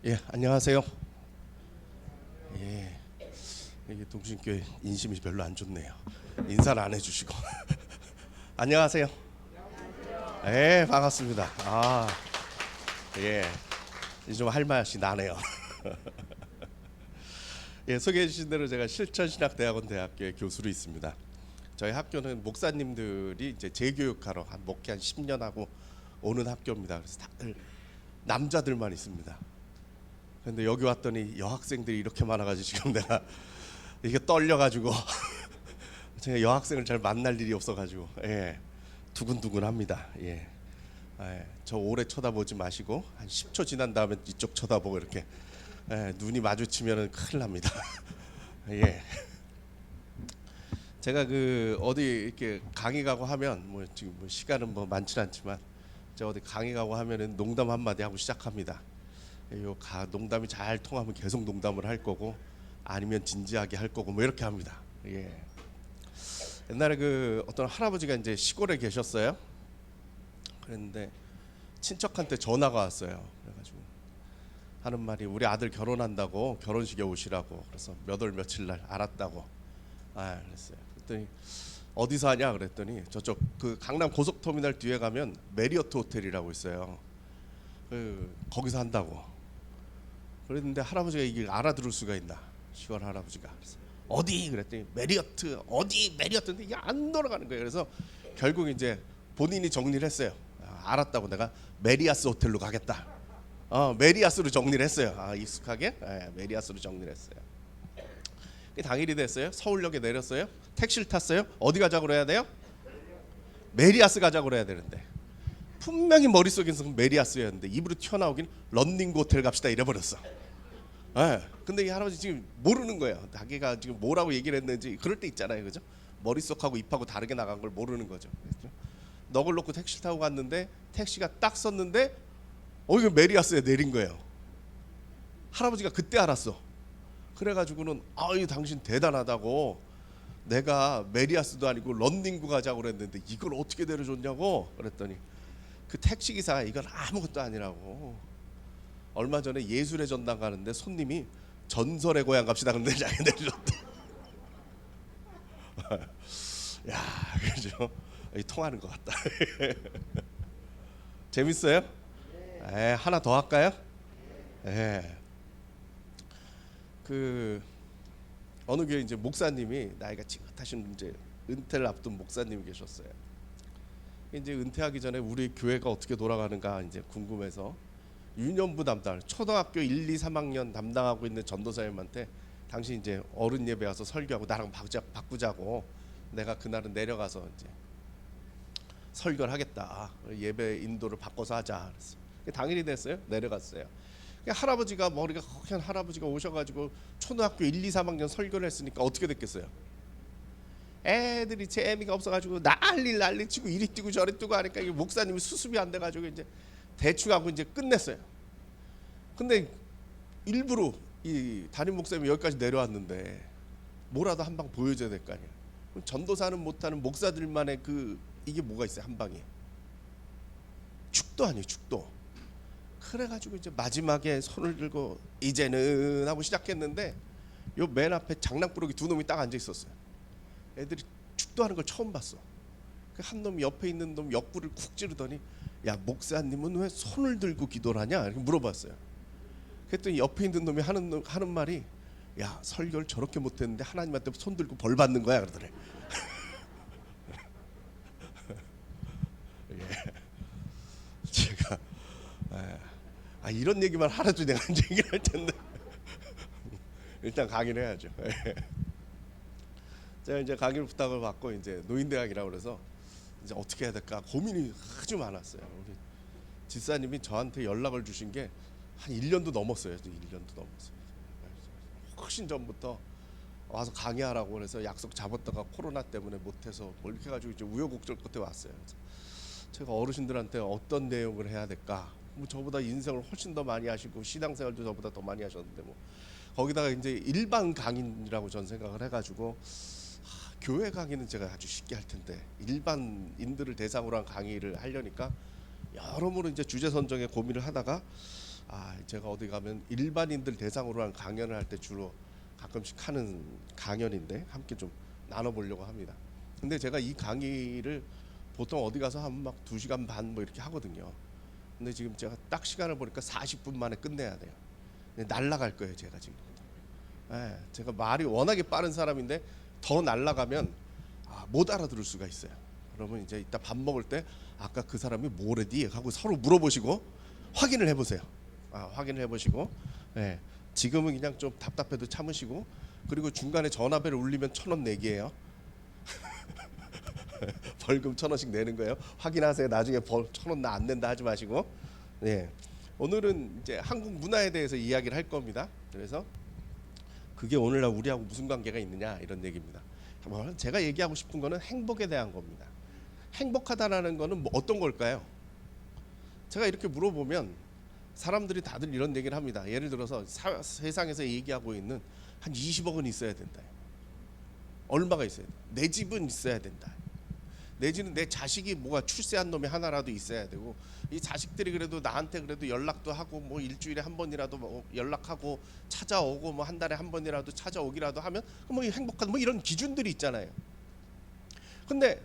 예, 안녕하세요. 예, 이게 동신교회 인심이 별로 안 좋네요. 인사를 안 해주시고. 안녕하세요. 예, 반갑습니다. 예, 이제 좀 할 맛이 나네요. 예, 소개해 주신 대로 제가 실천신학대학원 대학교의 교수로 있습니다. 저희 학교는 목사님들이 이제 재교육하러 목회 한 10년 하고 오는 학교입니다. 그래서 다들 남자들만 있습니다. 근데 여기 왔더니 여학생들이 이렇게 많아가지고 지금 내가 이게 떨려가지고 제가 여학생을 잘 만날 일이 없어가지고 두근두근합니다. 저 오래 쳐다보지 마시고 한 10초 지난 다음에 이쪽 쳐다보고 이렇게 눈이 마주치면은 큰일 납니다. 예. 제가 그 어디 이렇게 강의 가고 하면 뭐 지금 뭐 시간은 뭐 많지 않지만 제가 어디 강의 가고 하면은 농담 한마디 하고 시작합니다. 농담이 잘 통하면 계속 농담을 할 거고 아니면 진지하게 할 거고 뭐 이렇게 합니다. 예. 옛날에 그 어떤 할아버지가 이제 시골에 계셨어요. 그랬는데 친척한테 전화가 왔어요. 그래가지고 하는 말이 우리 아들 결혼한다고 결혼식에 오시라고. 그래서 몇 월 며칠 날 알았다고. 그랬어요. 그랬더니 어디서 하냐 그랬더니 저쪽 그 강남 고속터미널 뒤에 가면 메리어트 호텔이라고 있어요. 거기서 한다고. 그랬는데 할아버지가 이게 알아들을 수가 있나? 시골 할아버지가. 그래서 어디 그랬더니 메리어트 어디 메리어트인데 이게 안 돌아가는 거예요. 그래서 결국 이제 본인이 정리를 했어요. 알았다고 내가 메리아스 호텔로 가겠다. 메리아스로 정리를 했어요. 익숙하게 메리아스로 정리를 했어요. 당일이 됐어요. 서울역에 내렸어요. 택시를 탔어요. 어디 가자고 그래야 돼요? 메리아스 가자고 그래야 되는데 분명히 머릿속에서 메리아스였는데 입으로 튀어나오긴 런닝구 호텔 갑시다 이래버렸어. 근데 이 할아버지 지금 모르는 거예요. 자기가 지금 뭐라고 얘기를 했는지. 그럴 때 있잖아요, 그죠? 머릿속하고 입하고 다르게 나간 걸 모르는 거죠. 넋을 놓고 택시를 타고 갔는데 택시가 딱 섰는데 이거 메리아스에 내린 거예요. 할아버지가 그때 알았어. 그래가지고는 당신 대단하다고, 내가 메리아스도 아니고 런닝구 가자고 그랬는데 이걸 어떻게 내려줬냐고 그랬더니 그 택시기사가 이건 아무것도 아니라고, 얼마 전에 예술의 전당 가는데 손님이 전설의 고향 갑시다 그런데 자기 내려줬대. 야, 그죠? 통하는 것 같다. 재밌어요? 하나 더 할까요? 그 어느 교회 이제 목사님이 나이가 지긋하신 이제 은퇴를 앞둔 목사님이 계셨어요. 이제 은퇴하기 전에 우리 교회가 어떻게 돌아가는가 이제 궁금해서 유년부 담당, 초등학교 1, 2, 3학년 담당하고 있는 전도사님한테 당신 이제 어른 예배 와서 설교하고 나랑 바꾸자고, 내가 그날은 내려가서 이제 설교를 하겠다. 예배 인도를 바꿔서 하자. 그랬어요. 당일이 됐어요. 내려갔어요. 할아버지가 머리가 허연 할아버지가 오셔가지고 초등학교 1, 2, 3학년 설교를 했으니까 어떻게 됐겠어요? 애들이 재미가 없어가지고 난리 치고 이리 뛰고 저리 뛰고 하니까 목사님이 수습이 안 돼가지고 이제 대충 하고 이제 끝냈어요. 근데 일부러 이 담임 목사님이 여기까지 내려왔는데 뭐라도 한 방 보여줘야 될 거 아니야. 전도사는 못하는 목사들만의 이게 뭐가 있어요? 한 방에 축도 아니에요, 축도. 그래가지고 이제 마지막에 손을 들고 이제는 하고 시작했는데 요 맨 앞에 장난꾸러기 두 놈이 딱 앉아 있었어요. 애들이 축도하는 걸 처음 봤어. 한 놈이 옆에 있는 놈 옆구리를 쿡 찌르더니 야, 목사님은 왜 손을 들고 기도를 하냐 이렇게 물어봤어요. 그랬더니 옆에 있는 놈이 하는 말이 야, 설교를 저렇게 못했는데 하나님한테 손 들고 벌 받는 거야 그러더래. 제가 이런 얘기만 하라도 내가 이제 얘기를 할 텐데 일단 강의를 해야죠. 제가 이제 강의를 부탁을 받고 이제 노인대학이라고 그래서 이제 어떻게 해야 될까 고민이 아주 많았어요. 우리 집사님이 저한테 연락을 주신 게 한 1년도 넘었어요. 1년도 넘었어요. 훨씬 전부터 와서 강의하라고 그래서 약속 잡았다가 코로나 때문에 못해서 뭐 이렇게 해가지고 이제 우여곡절 끝에 왔어요. 그래서 제가 어르신들한테 어떤 내용을 해야 될까? 뭐 저보다 인생을 훨씬 더 많이 하시고 신앙생활도 저보다 더 많이 하셨는데 뭐 거기다가 이제 일반 강의라고 전 생각을 해가지고 교회 강의는 제가 아주 쉽게 할 텐데 일반인들을 대상으로 한 강의를 하려니까 여러모로 이제 주제 선정에 고민을 하다가 제가 어디 가면 일반인들 대상으로 한 강연을 할 때 주로 가끔씩 하는 강연인데 함께 좀 나눠보려고 합니다. 근데 제가 이 강의를 보통 어디 가서 한 막 2시간 반 뭐 이렇게 하거든요. 근데 지금 제가 딱 시간을 보니까 40분 만에 끝내야 돼요. 날라갈 거예요, 제가 지금. 제가 말이 워낙에 빠른 사람인데 더 날라가면 못 알아들을 수가 있어요. 그러면 이제 이따 밥 먹을 때 아까 그 사람이 뭐래디 하고 서로 물어보시고 확인을 해보세요. 확인을 해보시고, 지금은 그냥 좀 답답해도 참으시고, 그리고 중간에 전화벨 울리면 1,000원 내기예요. 벌금 1,000원씩 내는 거예요. 확인하세요. 나중에 1,000원 나 안 낸다 하지 마시고. 오늘은 이제 한국 문화에 대해서 이야기를 할 겁니다. 그래서 그게 오늘날 우리하고 무슨 관계가 있느냐 이런 얘기입니다. 제가 얘기하고 싶은 거는 행복에 대한 겁니다. 행복하다라는 거는 뭐 어떤 걸까요? 제가 이렇게 물어보면 사람들이 다들 이런 얘기를 합니다. 예를 들어서 세상에서 얘기하고 있는 한 20억은 있어야 된다. 얼마가 있어야 돼? 내 집은 있어야 된다. 내지는 내 자식이 뭐가 출세한 놈이 하나라도 있어야 되고, 이 자식들이 그래도 나한테 그래도 연락도 하고 뭐 일주일에 한 번이라도 뭐 연락하고 찾아오고 뭐 한 달에 한 번이라도 찾아오기라도 하면 뭐 행복한 뭐 이런 기준들이 있잖아요. 근데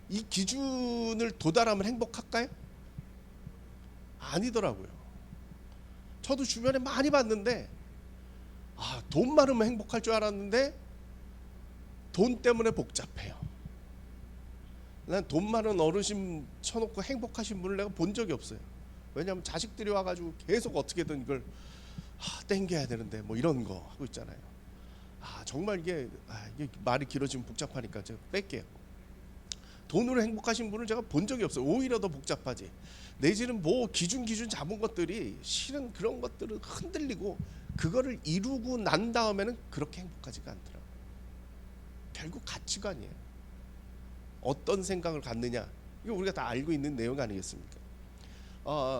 이 기준을 도달하면 행복할까요? 아니더라고요. 저도 주변에 많이 봤는데 돈 많으면 행복할 줄 알았는데 돈 때문에 복잡해요. 난 돈 많은 어르신 쳐놓고 행복하신 분을 내가 본 적이 없어요. 왜냐하면 자식들이 와가지고 계속 어떻게든 이걸 땡겨야 되는데 뭐 이런 거 하고 있잖아요. 정말 이게 말이 길어지면 복잡하니까 제가 뺄게요. 돈으로 행복하신 분을 제가 본 적이 없어요. 오히려 더 복잡하지. 내지는 뭐 기준 잡은 것들이 실은 그런 것들은 흔들리고 그거를 이루고 난 다음에는 그렇게 행복하지가 않더라고요. 결국 가치관이에요. 어떤 생각을 갖느냐, 이거 우리가 다 알고 있는 내용 아니겠습니까?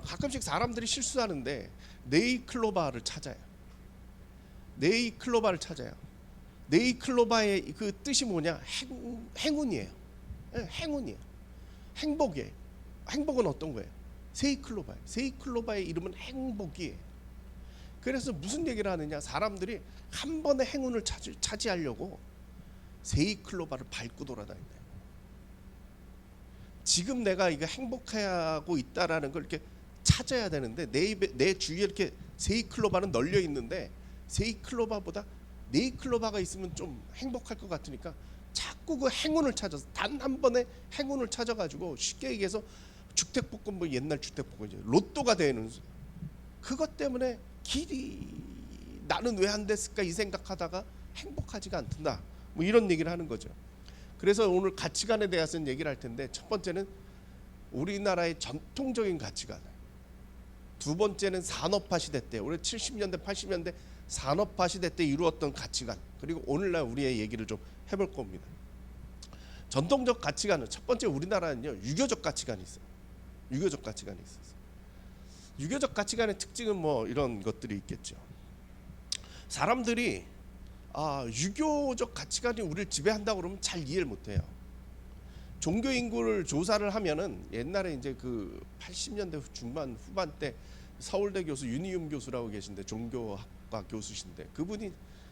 가끔씩 사람들이 실수하는데 네이클로바를 찾아요. 네이클로바를 찾아요. 네이클로바의 그 뜻이 뭐냐? 행운이에요. 행운이에요. 행복이에요. 행복은 어떤 거예요? 세이클로바예요. 세이클로바의 이름은 행복이에요. 그래서 무슨 얘기를 하느냐? 사람들이 한 번에 행운을 차지하려고 세이클로바를 밟고 돌아다닌다. 지금 내가 이거 행복하고 있다라는 걸 이렇게 찾아야 되는데 내 주위에 이렇게 세이클로바는 널려 있는데 세이클로바보다 네이클로바가 있으면 좀 행복할 것 같으니까 자꾸 그 행운을 찾아서 단 한 번에 행운을 찾아가지고 쉽게 얘기해서 주택복권, 뭐 옛날 주택복권 이제 로또가 되는, 그것 때문에 길이 나는 왜 안 됐을까 이 생각하다가 행복하지가 않다. 뭐 이런 얘기를 하는 거죠. 그래서 오늘 가치관에 대해서 얘기를 할 텐데, 첫 번째는 우리나라의 전통적인 가치관, 두 번째는 산업화 시대 때 우리 70년대 80년대 산업화 시대 때 이루었던 가치관, 그리고 오늘날 우리의 얘기를 좀 해볼 겁니다. 전통적 가치관은 첫 번째, 우리나라는요 유교적 가치관이 있어요. 유교적 가치관이 있어요. 유교적 가치관의 특징은 뭐 이런 것들이 있겠죠. 사람들이 유교적 가치관이 우리를 지배한다고 그러면 잘 이해를 못해요. 종교 인구를 조사를 하면은 옛날에 이제 그 80년대 중반 후반 때 서울대 교수 윤희움 교수라고 계신데, 종교학과 교수신데, 그분이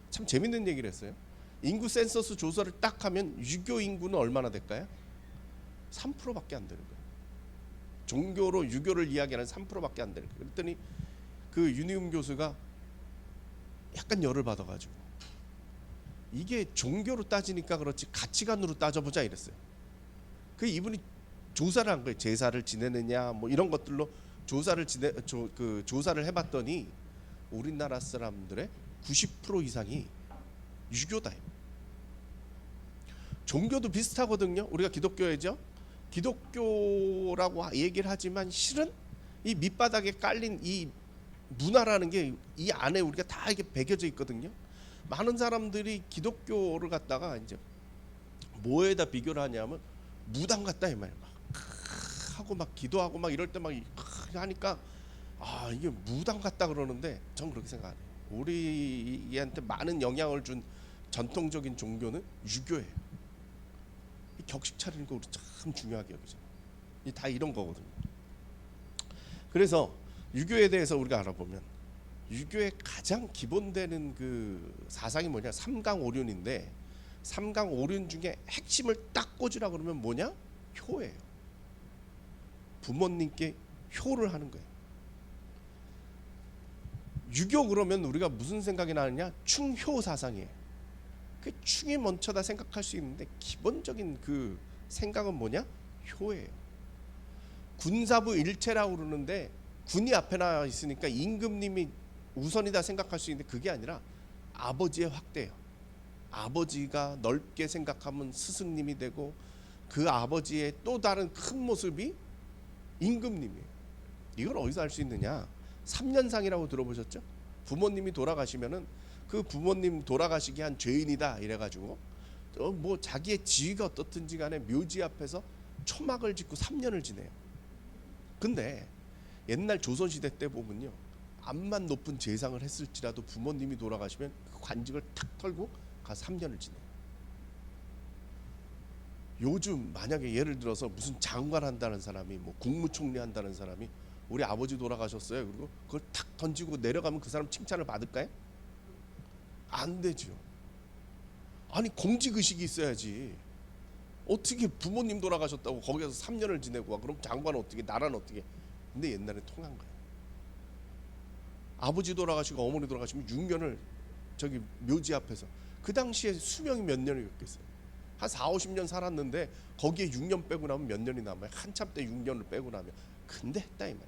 참 재밌는 얘기를 했어요. 인구 센서스 조사를 딱 하면 유교 인구는 얼마나 될까요? 3%밖에 안 되는 거예요. 종교로 유교를 이야기하는 3%밖에 안 되는 거예요. 그랬더니 그 윤희움 교수가 약간 열을 받아가지고, 이게 종교로 따지니까 그렇지 가치관으로 따져보자 이랬어요. 그 이분이 조사를 한 거예요. 제사를 지내느냐 뭐 이런 것들로 조사를 해봤더니 우리나라 사람들의 90% 이상이 유교다. 종교도 비슷하거든요. 우리가 기독교회죠. 기독교라고 얘기를 하지만 실은 이 밑바닥에 깔린 이 문화라는 게 이 안에 우리가 다 이게 배겨져 있거든요. 많은 사람들이 기독교를 갖다가 이제 뭐에다 비교를 하냐면 무당 같다 이 말이에요. 막 하고 막 기도하고 막 이럴 때 막 하니까 이게 무당 같다 그러는데 전 그렇게 생각 안 해요. 우리한테 많은 영향을 준 전통적인 종교는 유교예요. 격식 차리는 거 우리 참 중요하게 여기죠. 다 이런 거거든요. 그래서 유교에 대해서 우리가 알아보면 유교의 가장 기본되는 그 사상이 뭐냐? 삼강오륜인데 삼강오륜 중에 핵심을 딱 꽂으라 그러면 뭐냐? 효예요. 부모님께 효를 하는 거예요. 유교 그러면 우리가 무슨 생각이 나느냐? 충효 사상이에요. 그 충이 먼저다 생각할 수 있는데 기본적인 그 생각은 뭐냐? 효예요. 군사부 일체라고 그러는데 군이 앞에 나와 있으니까 임금님이 우선이다 생각할 수 있는데 그게 아니라 아버지의 확대예요. 아버지가 넓게 생각하면 스승님이 되고 그 아버지의 또 다른 큰 모습이 임금님이에요. 이걸 어디서 알 수 있느냐? 3년상이라고 들어보셨죠? 부모님이 돌아가시면은 그 부모님 돌아가시기 한 죄인이다 이래가지고 뭐 자기의 지위가 어떻든지 간에 묘지 앞에서 초막을 짓고 3년을 지내요. 근데 옛날 조선시대 때 보면요, 암만 높은 재상을 했을지라도 부모님이 돌아가시면 그 관직을 탁 털고 가서 3년을 지내요. 요즘 만약에 예를 들어서 무슨 장관 한다는 사람이 뭐 국무총리 한다는 사람이 우리 아버지 돌아가셨어요, 그리고 그걸 탁 던지고 내려가면 그 사람 칭찬을 받을까요? 안 되죠. 아니 공직의식이 있어야지. 어떻게 부모님 돌아가셨다고 거기서 3년을 지내고 와? 그럼 장관은 어떻게, 나라는 어떻게? 근데 옛날에 통한 거예요. 아버지 돌아가시고 어머니 돌아가시면 6년을 저기 묘지 앞에서, 그 당시에 수명이 몇 년이었겠어요? 한 4, 50년 살았는데 거기에 6년 빼고 나면 몇 년이 남아요? 한참 때 6년을 빼고 나면. 근데 했다 이 말.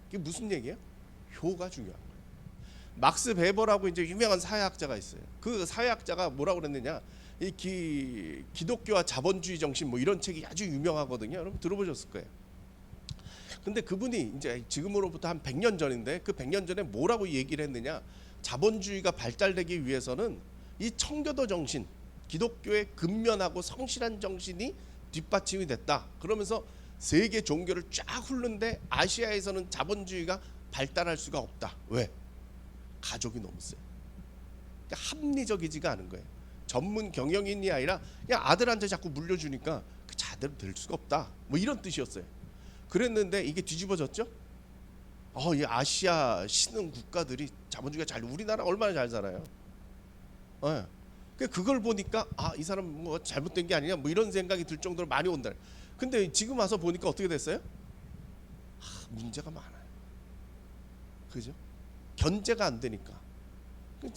이게 무슨 얘기예요? 효가 중요한 거예요. 막스 베버라고 이제 유명한 사회학자가 있어요. 그 사회학자가 뭐라고 그랬느냐? 이 기독교와 자본주의 정신 뭐 이런 책이 아주 유명하거든요. 여러분 들어보셨을 거예요. 근데 그분이 이제 지금으로부터 한 100년 전인데 그 100년 전에 뭐라고 얘기를 했느냐? 자본주의가 발달되기 위해서는 이 청교도 정신, 기독교의 근면하고 성실한 정신이 뒷받침이 됐다. 그러면서 세계 종교를 쫙 훑는데 아시아에서는 자본주의가 발달할 수가 없다. 왜? 가족이 너무 세요. 그러니까 합리적이지가 않은 거예요. 전문 경영인이 아니라 그냥 아들한테 자꾸 물려주니까 그 자대로 될 수가 없다. 뭐 이런 뜻이었어요. 그랬는데 이게 뒤집어졌죠. 이 아시아 신흥 국가들이 자본주의가 잘, 우리나라 얼마나 잘 살아요. 그걸 보니까 이 사람 뭐 잘못된 게 아니냐 뭐 이런 생각이 들 정도로 많이 온다. 근데 지금 와서 보니까 어떻게 됐어요? 문제가 많아요. 그죠? 견제가 안 되니까.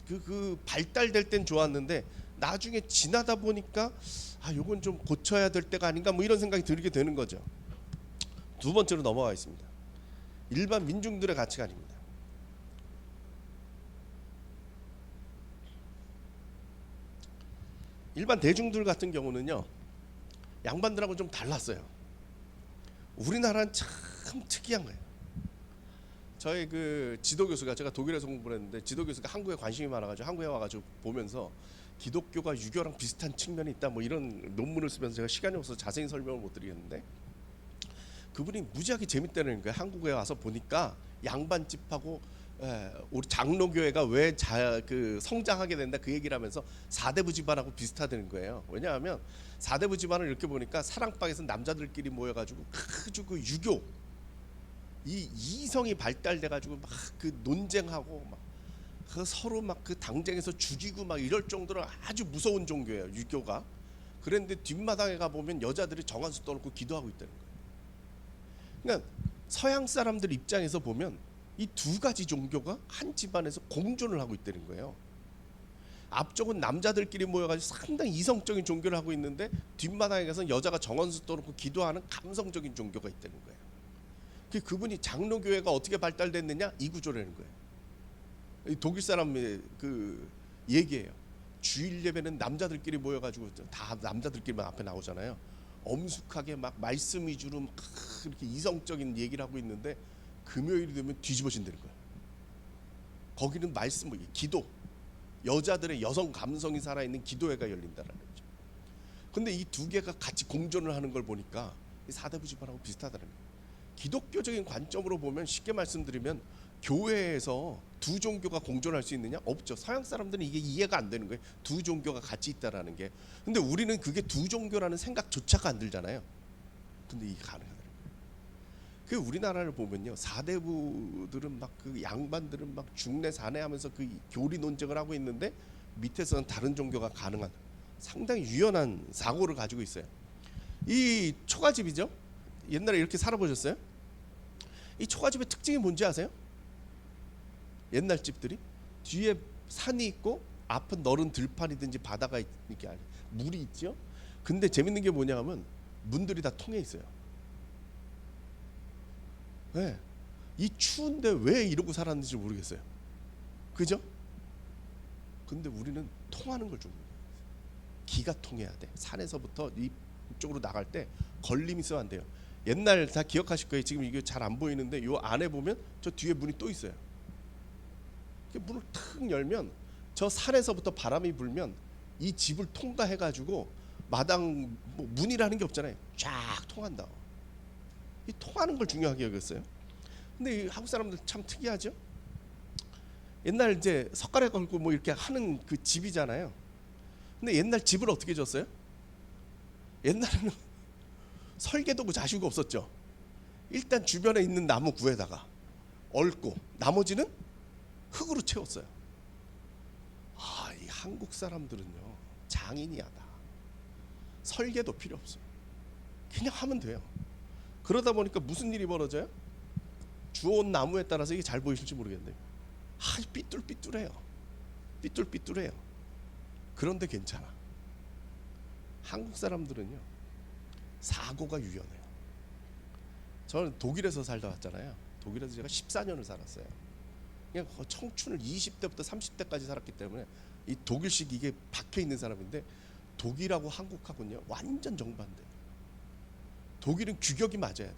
그 발달될 땐 좋았는데 나중에 지나다 보니까 요건 좀 고쳐야 될 때가 아닌가 뭐 이런 생각이 들게 되는 거죠. 두 번째로 넘어가 있습니다. 일반 민중들의 가치관입니다. 일반 대중들 같은 경우는요, 양반들하고 좀 달랐어요. 우리나라는 참 특이한 거예요. 저희 그 지도 교수가, 제가 독일에서 공부를 했는데 지도 교수가 한국에 관심이 많아가지고 한국에 와가지고 보면서 기독교가 유교랑 비슷한 측면이 있다 뭐 이런 논문을 쓰면서, 제가 시간이 없어서 자세히 설명을 못 드리겠는데 그분이 무지하게 재밌다는 거예요. 한국에 와서 보니까 양반집하고 우리 장로교회가 왜 그 성장하게 된다 그 얘기를 하면서 사대부 집안하고 비슷하다는 거예요. 왜냐하면 사대부 집안을 이렇게 보니까 사랑방에서 남자들끼리 모여가지고 아주 그 유교, 이 이성이 발달돼가지고 막 그 논쟁하고 막 그 서로 막 그 당쟁에서 죽이고 막 이럴 정도로 아주 무서운 종교예요, 유교가. 그런데 뒷마당에 가 보면 여자들이 정한수 떠놓고 기도하고 있다는 거예요. 그러니까 서양 사람들 입장에서 보면 이 두 가지 종교가 한 집안에서 공존을 하고 있다는 거예요. 앞쪽은 남자들끼리 모여가지고 상당히 이성적인 종교를 하고 있는데 뒷마당에 가서 여자가 정원수 떠놓고 기도하는 감성적인 종교가 있다는 거예요. 그분이 장로교회가 어떻게 발달됐느냐 이 구조라는 거예요. 독일 사람의 그 얘기예요. 주일 예배는 남자들끼리 모여가지고 다 남자들끼리만 앞에 나오잖아요. 엄숙하게 막 말씀 위주로 막 그렇게 이성적인 얘기를 하고 있는데 금요일이 되면 뒤집어진다는 거예요. 거기는 말씀, 기도, 여자들의 여성 감성이 살아있는 기도회가 열린다는 거죠. 근데 이 두 개가 같이 공존을 하는 걸 보니까 이 사대부 집안하고 비슷하다는 거예요. 기독교적인 관점으로 보면 쉽게 말씀드리면 교회에서 두 종교가 공존할 수 있느냐? 없죠. 서양 사람들은 이게 이해가 안 되는 거예요. 두 종교가 같이 있다라는 게. 근데 우리는 그게 두 종교라는 생각조차가 안 들잖아요. 근데 이게 가능하다는 거예요. 그 우리나라를 보면요, 사대부들은 막 그 양반들은 막 중내 사내하면서 그 교리 논쟁을 하고 있는데 밑에서는 다른 종교가 가능한 상당히 유연한 사고를 가지고 있어요. 이 초가집이죠. 옛날에 이렇게 살아보셨어요? 이 초가집의 특징이 뭔지 아세요? 옛날 집들이 뒤에 산이 있고 앞은 너른 들판이든지 바다가 이렇게 아니 물이 있죠. 근데 재밌는 게 뭐냐 하면 문들이 다 통해 있어요. 네. 이 추운데 왜 이러고 살았는지 모르겠어요. 그죠? 근데 우리는 통하는 걸 좀 기가 통해야 돼. 산에서부터 이쪽으로 나갈 때 걸림이 있으면 안 돼요. 옛날 다 기억하실 거예요. 지금 이게 잘 안 보이는데 요 안에 보면 저 뒤에 문이 또 있어요. 문을 탁 열면 저 산에서부터 바람이 불면 이 집을 통과해 가지고 마당 뭐 문이라는 게 없잖아요. 쫙 통한다. 이 통하는 걸 중요하게 여겼어요. 근데 이 한국 사람들 참 특이하죠. 옛날 이제 석가래 걸고 뭐 이렇게 하는 그 집이잖아요. 근데 옛날 집을 어떻게 졌어요? 옛날에는 설계도구 자시고 없었죠. 일단 주변에 있는 나무 구에다가 얽고 나머지는 흙으로 채웠어요. 아, 이 한국 사람들은요 장인이야다. 설계도 필요 없어요. 그냥 하면 돼요. 그러다 보니까 무슨 일이 벌어져요? 주워온 나무에 따라서 이게 잘 보이실지 모르겠는데 삐뚤삐뚤해요. 삐뚤삐뚤해요. 그런데 괜찮아. 한국 사람들은요 사고가 유연해요. 저는 독일에서 살다 왔잖아요. 독일에서 제가 14년을 살았어요. 그냥 청춘을 20대부터 30대까지 살았기 때문에 이 독일식 이게 박혀 있는 사람인데 독일하고 한국하고는요 완전 정반대. 독일은 규격이 맞아야 돼요.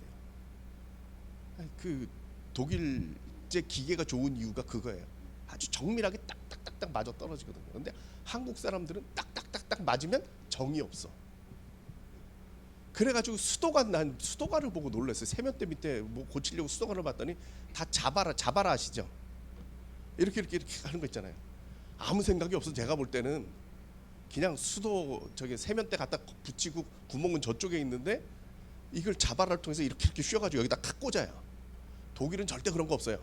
그 독일제 기계가 좋은 이유가 그거예요. 아주 정밀하게 딱딱딱딱 맞아 떨어지거든요. 근데 한국 사람들은 딱딱딱딱 맞으면 정이 없어. 그래가지고 난 수도가를 보고 놀랐어요. 세면대 밑에 뭐 고치려고 수도가를 봤더니 다 자바라 아시죠? 이렇게 하는 거 있잖아요. 아무 생각이 없어. 제가 볼 때는 그냥 수도 저기 세면대 갖다 붙이고 구멍은 저쪽에 있는데 이걸 자바라를 통해서 이렇게 휘어가지고 여기다 탁 꽂아요. 독일은 절대 그런 거 없어요.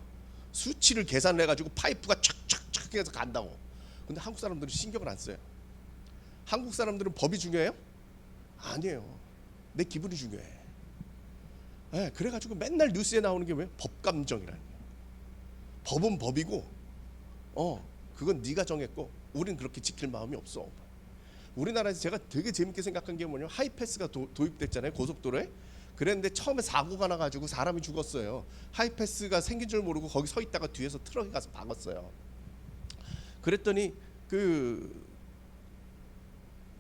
수치를 계산을 해가지고 파이프가 촥촥촥 해서 간다고. 근데 한국 사람들은 신경을 안 써요. 한국 사람들은 법이 중요해요? 아니에요. 내 기분이 중요해. 네, 그래가지고 맨날 뉴스에 나오는 게 뭐예요? 법감정이라는 거예요. 법은 법이고, 그건 네가 정했고, 우린 그렇게 지킬 마음이 없어. 우리나라에서 제가 되게 재밌게 생각한 게 뭐냐면 하이패스가 도입됐잖아요, 고속도로에. 그랬는데 처음에 사고가 나가지고 사람이 죽었어요. 하이패스가 생긴 줄 모르고 거기 서 있다가 뒤에서 트럭이 가서 박았어요. 그랬더니 그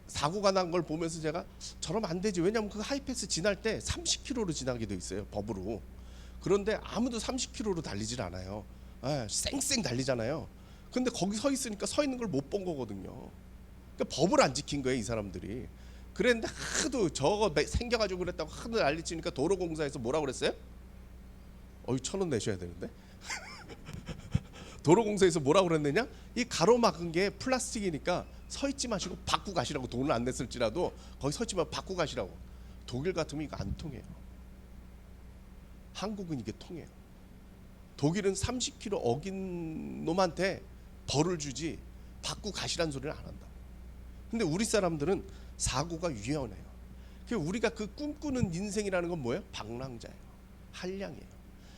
사고가 난 걸 보면서 제가 저러면 안 되지. 왜냐하면 그 하이패스 지날 때 30km로 지나게 돼 있어요, 법으로. 그런데 아무도 30km로 달리질 않아요. 쌩쌩 달리잖아요. 근데 거기 서 있으니까 서 있는 걸 못 본 거거든요. 그러니까 법을 안 지킨 거예요, 이 사람들이. 그랬는데 하도 저거 생겨가지고 그랬다고 하도 난리치니까 도로공사에서 뭐라고 그랬어요? 1,000원 내셔야 되는데. 도로공사에서 뭐라고 그랬느냐? 이 가로막은 게 플라스틱이니까 서 있지 마시고 받고 가시라고. 돈을 안 냈을지라도 거기 서 있지 말고 받고 가시라고. 독일 같으면 이거 안 통해요. 한국은 이게 통해요. 독일은 30km 어긴 놈한테 벌을 주지 받고 가시라는 소리를 안 한다. 근데 우리 사람들은 사고가 유연해요. 우리가 그 꿈꾸는 인생이라는 건 뭐예요? 방랑자예요. 한량이에요.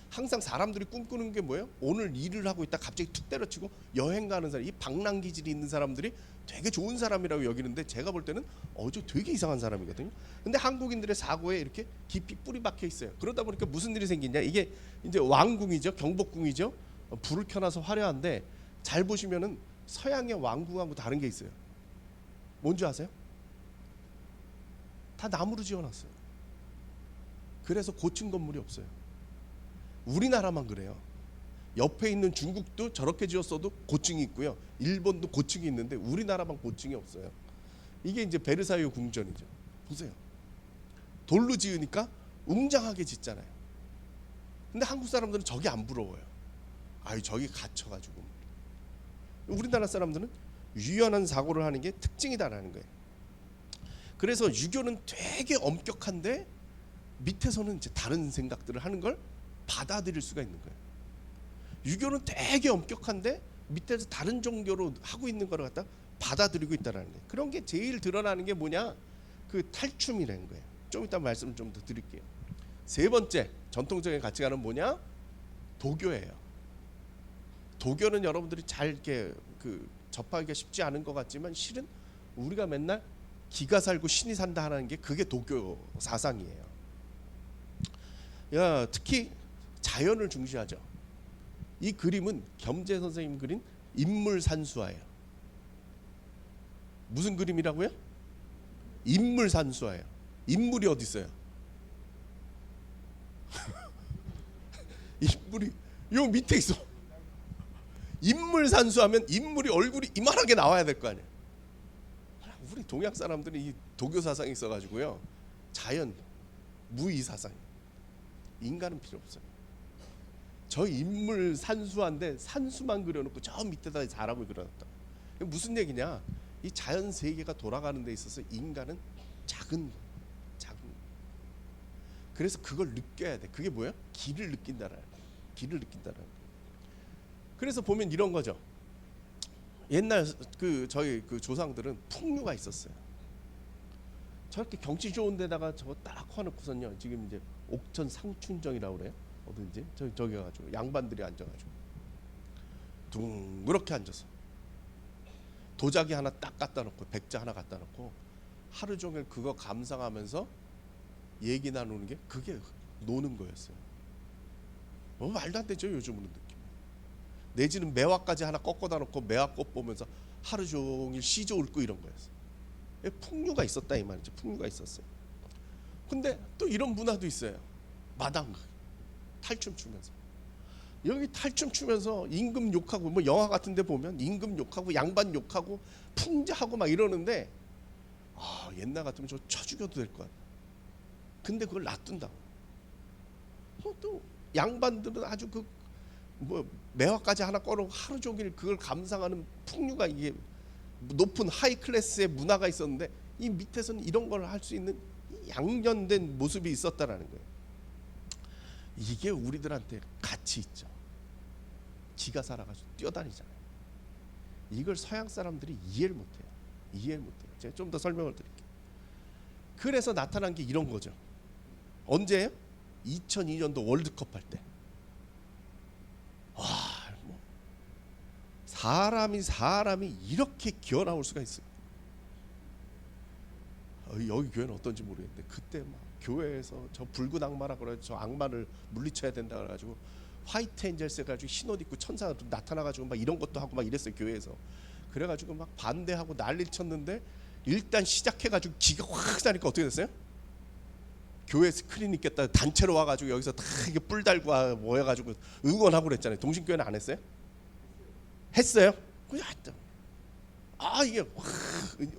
항상 사람들이 꿈꾸는 게 뭐예요? 오늘 일을 하고 있다 갑자기 툭 때려치고 여행 가는 사람, 이 방랑 기질이 있는 사람들이 되게 좋은 사람이라고 여기는데 제가 볼 때는 저 되게 이상한 사람이거든요. 근데 한국인들의 사고에 이렇게 깊이 뿌리 박혀 있어요. 그러다 보니까 무슨 일이 생기냐? 이게 이제 왕궁이죠, 경복궁이죠. 불을 켜놔서 화려한데 잘 보시면은 서양의 왕궁하고 다른 게 있어요. 뭔지 아세요? 다 나무로 지어놨어요. 그래서 고층 건물이 없어요. 우리나라만 그래요. 옆에 있는 중국도 저렇게 지었어도 고층이 있고요. 일본도 고층이 있는데 우리나라만 고층이 없어요. 이게 이제 베르사유 궁전이죠. 보세요. 돌로 지으니까 웅장하게 짓잖아요. 근데 한국 사람들은 저게 안 부러워요. 저기 갇혀가지고. 우리나라 사람들은 유연한 사고를 하는 게 특징이다라는 거예요. 그래서 유교는 되게 엄격한데 밑에서는 이제 다른 생각들을 하는 걸 받아들일 수가 있는 거예요. 유교는 되게 엄격한데 밑에서 다른 종교로 하고 있는 걸 갖다 받아들이고 있다는 거예요. 그런 게 제일 드러나는 게 뭐냐? 그 탈춤이라는 거예요. 좀 이따 말씀을 좀 더 드릴게요. 세 번째 전통적인 가치관은 뭐냐? 도교예요. 도교는 여러분들이 잘 이렇게 접하기가 쉽지 않은 것 같지만 실은 우리가 맨날 기가 살고 신이 산다 하는 게 그게 도교 사상이에요. 특히 자연을 중시하죠. 이 그림은 겸재 선생님 그린 인물산수화예요. 무슨 그림이라고요? 인물산수화예요. 인물이 어디 있어요? 인물이 요 밑에 있어. 인물산수하면 인물이 얼굴이 이만하게 나와야 될 거 아니에요. 우리 동양 사람들은 이 도교 사상이 있어가지고요. 자연 무의 사상. 인간은 필요 없어요. 저 인물 산수한데 산수만 그려놓고 저 밑에다 사람을 그려놨다. 무슨 얘기냐? 이 자연 세계가 돌아가는 데 있어서 인간은 작은. 그래서 그걸 느껴야 돼. 그게 뭐야? 길을 느낀다라는 거예요. 길을 느낀다라는 거예요. 그래서 보면 이런 거죠. 옛날 저희 조상들은 풍류가 있었어요. 저렇게 경치 좋은 데다가 저거 딱 화놓고선요. 지금 이제 옥천 상춘정이라고 그래요. 어딘지 저기 가지고 양반들이 앉아가지고 둥그렇게 앉아서 도자기 하나 딱 갖다 놓고 백자 하나 갖다 놓고 하루 종일 그거 감상하면서 얘기 나누는 게 그게 노는 거였어요. 말도 안 되죠 요즘은. 느낌. 내지는 매화까지 하나 꺾어다 놓고 매화꽃 보면서 하루 종일 시조 읊고 이런 거였어요. 풍류가 있었다 이 말이죠. 풍류가 있었어요. 근데 또 이런 문화도 있어요. 마당 탈춤 추면서 여기 탈춤 추면서 임금 욕하고 뭐 영화 같은 데 보면 임금 욕하고 양반 욕하고 풍자하고 막 이러는데 옛날 같으면 저 쳐 죽여도 될 것 같아. 근데 그걸 놔둔다고. 또 양반들은 아주 매화까지 하나 꺼놓고 하루 종일 그걸 감상하는 풍류가 이게 높은 하이 클래스의 문화가 있었는데 이 밑에서는 이런 걸 할 수 있는 양년된 모습이 있었다라는 거예요. 이게 우리들한테 가치 있죠. 기가 살아가지고 뛰어다니잖아요. 이걸 서양 사람들이 이해를 못해요. 제가 좀 더 설명을 드릴게요. 그래서 나타난 게 이런 거죠. 언제예요? 2002년도 월드컵 할 때. 사람이 이렇게 기어 나올 수가 있어요. 여기 교회는 어떤지 모르겠는데 그때 막 교회에서 저 붉은 악마라 그래 저 악마를 물리쳐야 된다 그래가지고 화이트 엔젤스 해가지고 흰옷 입고 천사가 나타나가지고 막 이런 것도 하고 막 이랬어요 교회에서. 그래가지고 막 반대하고 난리를 쳤는데 일단 시작해가지고 기가 확 나니까 어떻게 됐어요? 교회 스크린 있겠다 단체로 와가지고 여기서 다 이게 뿔 달고 모여가지고 응원하고 그랬잖아요. 동신교회는 안 했어요? 했어요? 그냥 했다. 이게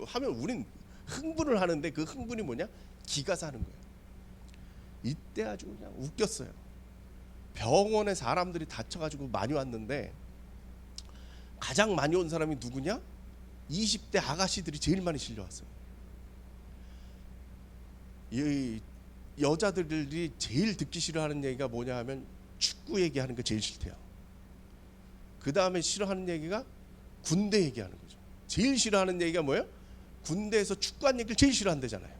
하면 우린 흥분을 하는데 그 흥분이 뭐냐? 기가 사는 거예요. 이때 아주 그냥 웃겼어요. 병원에 사람들이 다쳐가지고 많이 왔는데 가장 많이 온 사람이 누구냐? 20대 아가씨들이 제일 많이 실려왔어요. 이 여자들이 제일 듣기 싫어하는 얘기가 뭐냐 하면 축구 얘기하는 거 제일 싫대요. 그 다음에 싫어하는 얘기가 군대 얘기하는 거죠. 제일 싫어하는 얘기가 뭐예요? 군대에서 축구한 얘기를 제일 싫어한대잖아요.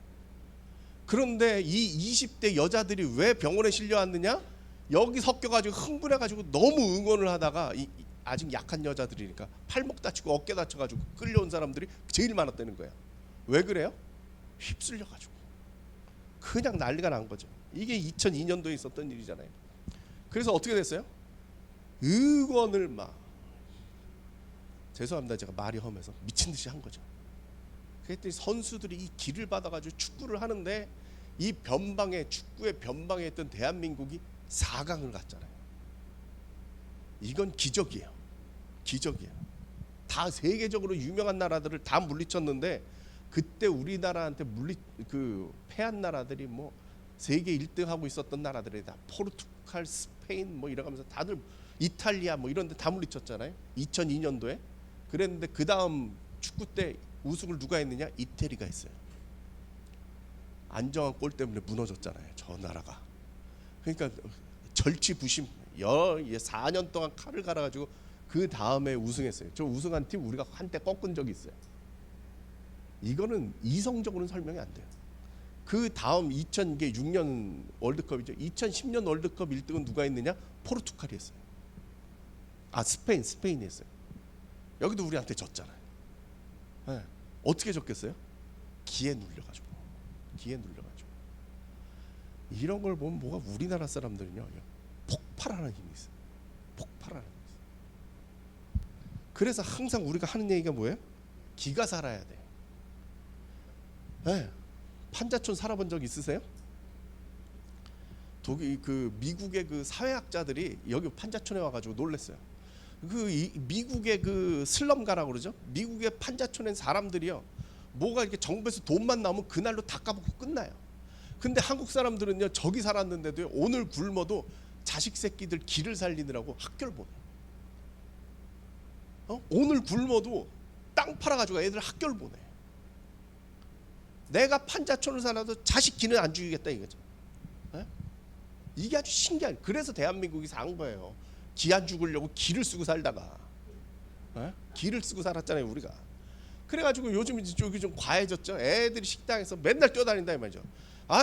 그런데 이 20대 여자들이 왜 병원에 실려왔느냐? 여기 섞여가지고 흥분해가지고 너무 응원을 하다가 아직 약한 여자들이니까 팔목 다치고 어깨 다쳐가지고 끌려온 사람들이 제일 많았다는 거예요. 왜 그래요? 휩쓸려가지고 그냥 난리가 난 거죠. 이게 2002년도에 있었던 일이잖아요. 그래서 어떻게 됐어요? 응원을 막 죄송합니다 제가 말이 험해서 미친 듯이 한 거죠. 그랬더니 선수들이 이 기를 받아가지고 축구를 하는데 이 변방에 축구의 변방에 있던 대한민국이 4강을 갔잖아요. 이건 기적이에요. 다 세계적으로 유명한 나라들을 다 물리쳤는데 그때 우리나라한테 패한 나라들이 뭐 세계 1등 하고 있었던 나라들이 다 포르투갈, 스페인 뭐 이러면서 다들 이탈리아 뭐 이런 데 다 물리쳤잖아요. 2002년도에. 그랬는데 그 다음 축구 때 우승을 누가 했느냐? 이태리가 했어요. 안정한 꼴 때문에 무너졌잖아요. 저 나라가. 그러니까 절치부심 4년 동안 칼을 갈아가지고 그 다음에 우승했어요. 저 우승한 팀 우리가 한때 꺾은 적이 있어요. 이거는 이성적으로는 설명이 안 돼요. 그 다음 2006년 월드컵이죠. 2010년 월드컵 1등은 누가 했느냐? 포르투갈이 했어요. 스페인이 했어요. 여기도 우리한테 졌잖아요. 네. 어떻게 졌겠어요? 기에 눌려가지고. 이런 걸 보면 뭐가 우리나라 사람들은요 폭발하는 힘이 있어요. 그래서 항상 우리가 하는 얘기가 뭐예요? 기가 살아야 돼. 네. 판자촌 살아본 적 있으세요? 미국의 그 사회학자들이 여기 판자촌에 와가지고 놀랬어요. 미국의 그 슬럼가라고 그러죠. 미국의 판자촌엔 사람들이요 뭐가 이렇게 정부에서 돈만 나오면 그날로 다 까먹고 끝나요. 근데 한국 사람들은요 저기 살았는데도 오늘 굶어도 자식 새끼들 길을 살리느라고 학교를 보내. 오늘 굶어도 땅 팔아가지고 애들 학교를 보내. 내가 판자촌을 살아도 자식 기는 안 죽이겠다 이거죠. 네? 이게 아주 신기한. 그래서 대한민국이 산 거예요. 기 안 죽으려고 기를 쓰고 살다가 기를 쓰고 살았잖아요 우리가. 그래가지고 요즘 저기 좀 과해졌죠. 애들이 식당에서 맨날 뛰어다닌다 이 말이죠.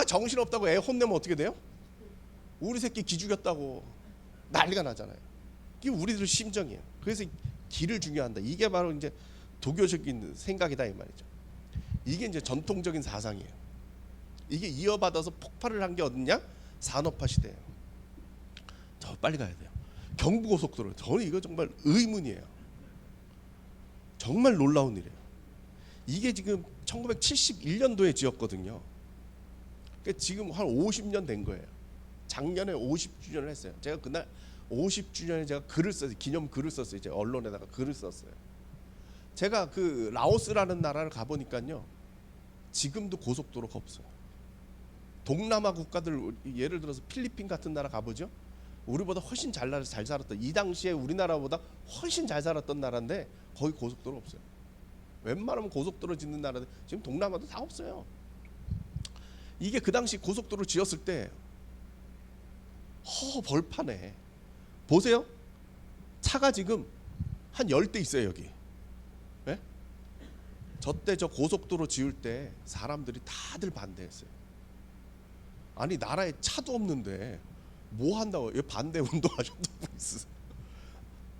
정신없다고 애 혼내면 어떻게 돼요? 우리 새끼 기 죽였다고 난리가 나잖아요. 이게 우리들 심정이에요. 그래서 기를 중요한다. 이게 바로 이제 도교적인 생각이다 이 말이죠. 이게 이제 전통적인 사상이에요. 이게 이어받아서 폭발을 한 게 어딨냐? 산업화 시대예요. 저 빨리 가야 돼요. 경부고속도로. 저는 이거 정말 의문이에요. 정말 놀라운 일이에요. 이게 지금 1971년도에 지었거든요. 그러니까 지금 한 50년 된 거예요. 작년에 50주년을 했어요. 제가 그날 50주년에 제가 글을 썼어요. 기념 글을 썼어요. 이제 언론에다가 글을 썼어요. 제가 그 라오스라는 나라를 가보니까요 지금도 고속도로가 없어요. 동남아 국가들 예를 들어서 필리핀 같은 나라 가보죠. 우리보다 훨씬 잘 살았던, 이 당시에 우리나라보다 훨씬 잘 살았던 나라인데 거기 고속도로 없어요. 웬만하면 고속도로 짓는 나라들 지금 동남아도 다 없어요. 이게 그 당시 고속도로 지었을 때 벌판에 보세요. 차가 지금 한 10대 있어요 여기. 네? 저때 저 고속도로 지을 때 사람들이 다들 반대했어요. 아니 나라에 차도 없는데 뭐 한다고 반대 운동하셨던 분 있으세요?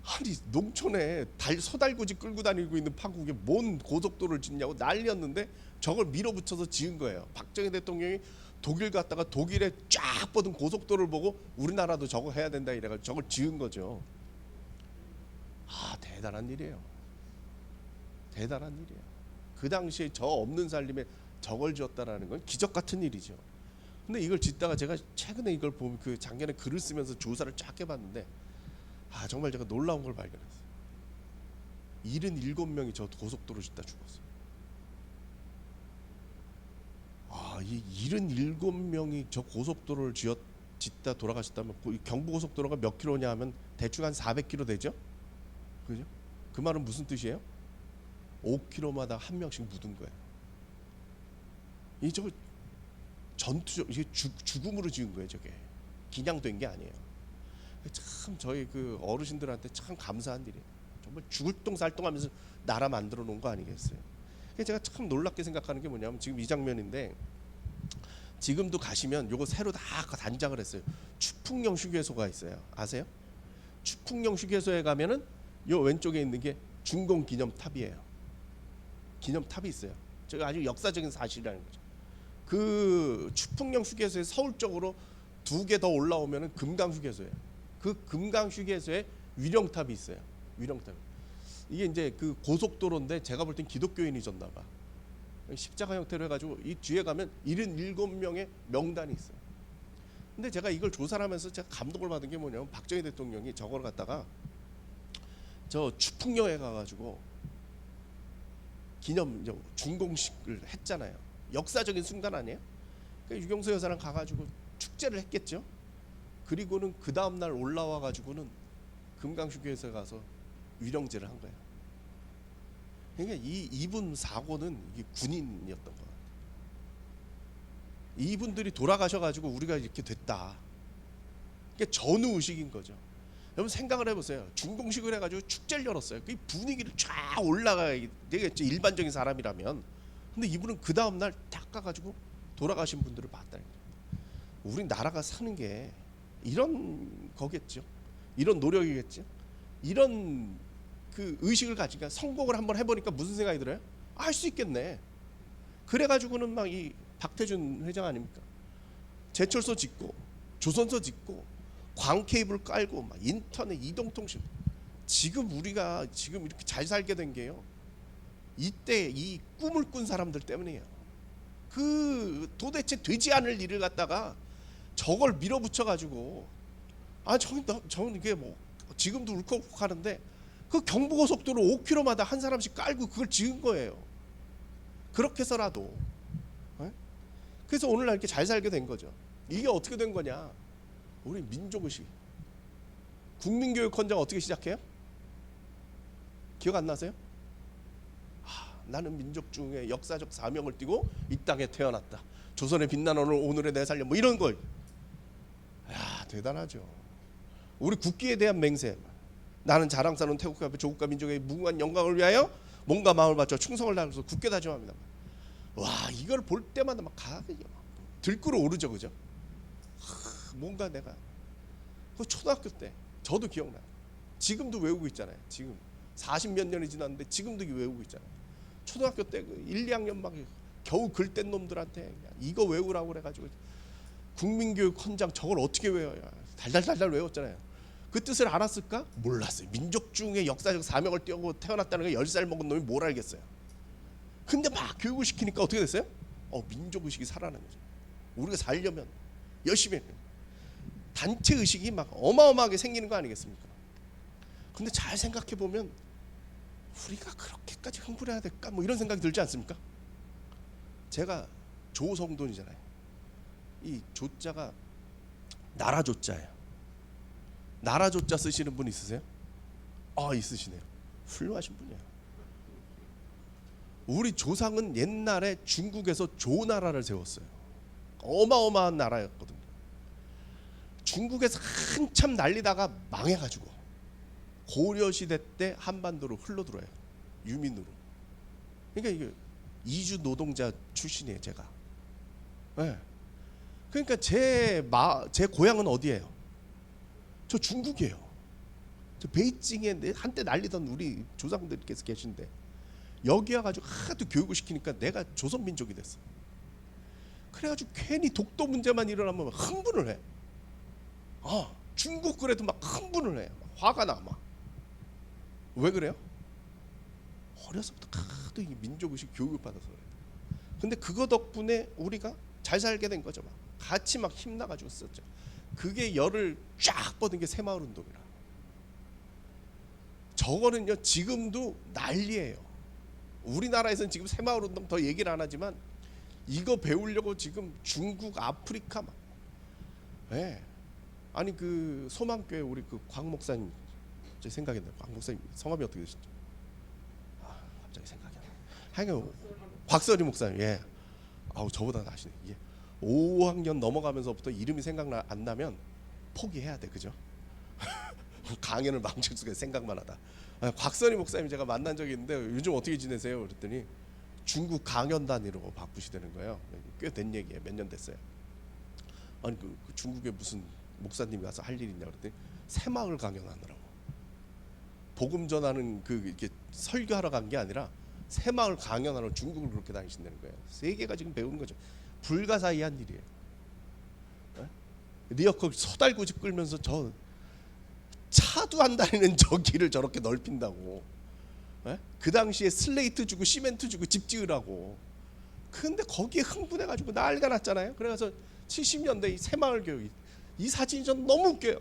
아니 농촌에 소달구지 끌고 다니고 있는 판국에 뭔 고속도로를 짓냐고 난리였는데 저걸 밀어붙여서 지은 거예요. 박정희 대통령이 독일 갔다가 독일에 쫙 뻗은 고속도로를 보고 우리나라도 저거 해야 된다 이래가지고 저걸 지은 거죠. 대단한 일이에요. 그 당시에 저 없는 살림에 저걸 지었다라는 건 기적 같은 일이죠. 근데 이걸 짓다가 제가 최근에 이걸 보면 그 작년에 글을 쓰면서 조사를 쫙 해봤는데 정말 제가 놀라운 걸 발견했어요. 77명이 저 고속도로 짓다 죽었어요. 이 77명이 저 고속도로를 짓다 돌아가셨다면 경부고속도로가 몇 킬로냐 하면 대충 한 400킬로 되죠? 그죠? 그 말은 무슨 뜻이에요? 5킬로마다 한 명씩 묻은 거예요. 저거 전투적 이게 죽음으로 지은 거예요. 저게 그냥 된 게 아니에요. 참 저희 그 어르신들한테 참 감사한 일이에요. 정말 죽을 똥 살 똥하면서 나라 만들어 놓은 거 아니겠어요? 제가 참 놀랍게 생각하는 게 뭐냐면 지금 이 장면인데 지금도 가시면 요거 새로 다 단장을 했어요. 추풍령 휴게소가 있어요. 아세요? 추풍령 휴게소에 가면은 요 왼쪽에 있는 게 중공 기념탑이에요. 기념탑이 있어요. 저게 아주 역사적인 사실이라는 거죠. 그 추풍령 휴게소에 서울 쪽으로 2개 더 올라오면은 금강 휴게소예요. 그 금강 휴게소에 위령탑이 있어요. 위령탑. 이게 이제 그 고속도로인데 제가 볼 땐 기독교인이 졌나 봐. 십자가 형태로 해가지고 이 뒤에 가면 77명의 명단이 있어요. 근데 제가 이걸 조사를 하면서 제가 감동을 받은 게 뭐냐면 박정희 대통령이 저걸 갖다가 저 추풍령에 가가지고 기념 준공식을 했잖아요. 역사적인 순간 아니에요? 그러니까 유경수 여사랑 가가지고 축제를 했겠죠. 그리고는 그 다음 날 올라와 가지고는 금강휴게소에 가서 위령제를 한 거예요. 그러니까 이분 사고는 이게 군인이었던 것 같아요. 이분들이 돌아가셔가지고 우리가 이렇게 됐다. 이게 전후 의식인 거죠. 여러분 생각을 해보세요. 준공식을 해가지고 축제를 열었어요. 그 분위기를 쫙 올라가야 되겠죠, 일반적인 사람이라면. 근데 이분은 그 다음날 딱 가가지고 돌아가신 분들을 봤다는 거예요. 우리 나라가 사는 게 이런 거겠죠. 이런 노력이겠죠. 이런 그 의식을 가지니까 성공을 한번 해보니까 무슨 생각이 들어요? 할 수 있겠네. 그래가지고는 막 이 박태준 회장 아닙니까? 제철소 짓고 조선소 짓고 광 케이블 깔고 막 인터넷 이동통신. 지금 우리가 지금 이렇게 잘 살게 된 게요, 이때 이 꿈을 꾼 사람들 때문이에요. 그 도대체 되지 않을 일을 갖다가 저걸 밀어붙여 가지고 저는 이게 뭐 지금도 울컥울컥 하는데, 그 경부고속도로 5km마다 한 사람씩 깔고 그걸 지은 거예요. 그렇게 해서라도. 그래서 오늘날 이렇게 잘 살게 된 거죠. 이게 어떻게 된 거냐? 우리 민족의식. 국민교육 헌장 어떻게 시작해요? 기억 안 나세요? 나는 민족 중에 역사적 사명을 띠고 이 땅에 태어났다. 조선의 빛난 오늘의 내 살려, 뭐 이런 걸. 야, 대단하죠. 우리 국기에 대한 맹세. 나는 자랑스러운 태국과 조국과 민족의 무궁한 영광을 위하여 몸과 마음을 바쳐 충성을 다해서 굳게 다짐합니다. 와, 이걸 볼 때마다 막 들끓어 오르죠, 그죠? 뭔가 내가 그 초등학교 때 저도 기억나요. 지금도 외우고 있잖아요. 지금 40몇 년이 지났는데 지금도 외우고 있잖아요. 초등학교 때 그 1, 2학년 막 겨우 글 뗀 놈들한테 이거 외우라고 그래가지고 국민교육 헌장 저걸 어떻게 외워요? 달달달달 외웠잖아요. 그 뜻을 알았을까? 몰랐어요. 민족 중에 역사적 사명을 띄고 태어났다는 게 10살 먹은 놈이 뭘 알겠어요. 근데 막 교육을 시키니까 어떻게 됐어요? 민족의식이 살아나는 거죠. 우리가 살려면 열심히 해요. 단체의식이 막 어마어마하게 생기는 거 아니겠습니까? 근데 잘 생각해 보면 우리가 그렇게까지 흥분해야 될까? 뭐 이런 생각이 들지 않습니까? 제가 조성돈이잖아요. 이 조자가 나라 조자예요. 나라 조자 쓰시는 분 있으세요? 있으시네요. 훌륭하신 분이에요. 우리 조상은 옛날에 중국에서 조나라를 세웠어요. 어마어마한 나라였거든요. 중국에서 한참 날리다가 망해가지고 고려시대 때 한반도로 흘러들어요. 유민으로. 그러니까 이게 이주 노동자 출신이에요, 제가. 네. 그러니까 제 고향은 어디예요? 저 중국이에요. 저 베이징에 한때 날리던 우리 조상들께서 계신데, 여기 와가지고 하도 교육을 시키니까 내가 조선민족이 됐어. 그래가지고 괜히 독도 문제만 일어나면 흥분을 해. 중국 그래도 막 흥분을 해. 막 화가 나. 막. 왜 그래요? 어려서부터 하도 이 민족의식 교육을 받아서 그래. 근데 그거 덕분에 우리가 잘 살게 된 거죠. 막. 같이 막 힘나가지고 썼죠. 그게 열을 쫙 뻗은 게 새마을운동이라. 저거는요 지금도 난리예요. 우리나라에서는 지금 새마을운동 더 얘기를 안 하지만 이거 배우려고 지금 중국, 아프리카 막. 네. 아니 그 소망교회 우리 그 광 목사님 제 생각이 나요. 광 목사님 성함이 어떻게 되시죠? 갑자기 생각이 안 나. 하여간 곽선희 목사님. 예. 저보다 나시네. 예. 5학년 넘어가면서부터 이름이 생각 안 나면 포기해야 돼, 그죠? 강연을 망칠 수가 생각만 하다. 곽선희 목사님 제가 만난 적이 있는데 요즘 어떻게 지내세요? 그랬더니 중국 강연단위로 바꾸시다는 거예요. 꽤 된 얘기예요. 몇 년 됐어요. 아니 그 중국에 무슨 목사님이 가서 할 일 있냐 그랬더니 새마을 강연하느라고. 복음 전하는 이렇게 설교하러 간 게 아니라 새마을 강연하러 중국을 그렇게 다니신다는 거예요. 세계가 지금 배우는 거죠. 불가사의한 일이에요. 리어커 서달구지 끌면서 저 차도 안 다니는 저 길을 저렇게 넓힌다고. 그 당시에 슬레이트 주고 시멘트 주고 집 지으라고. 근데 거기에 흥분해가지고 난리가 났잖아요. 그래서 70년대 이 새마을 교육, 이 사진이 전 너무 웃겨요.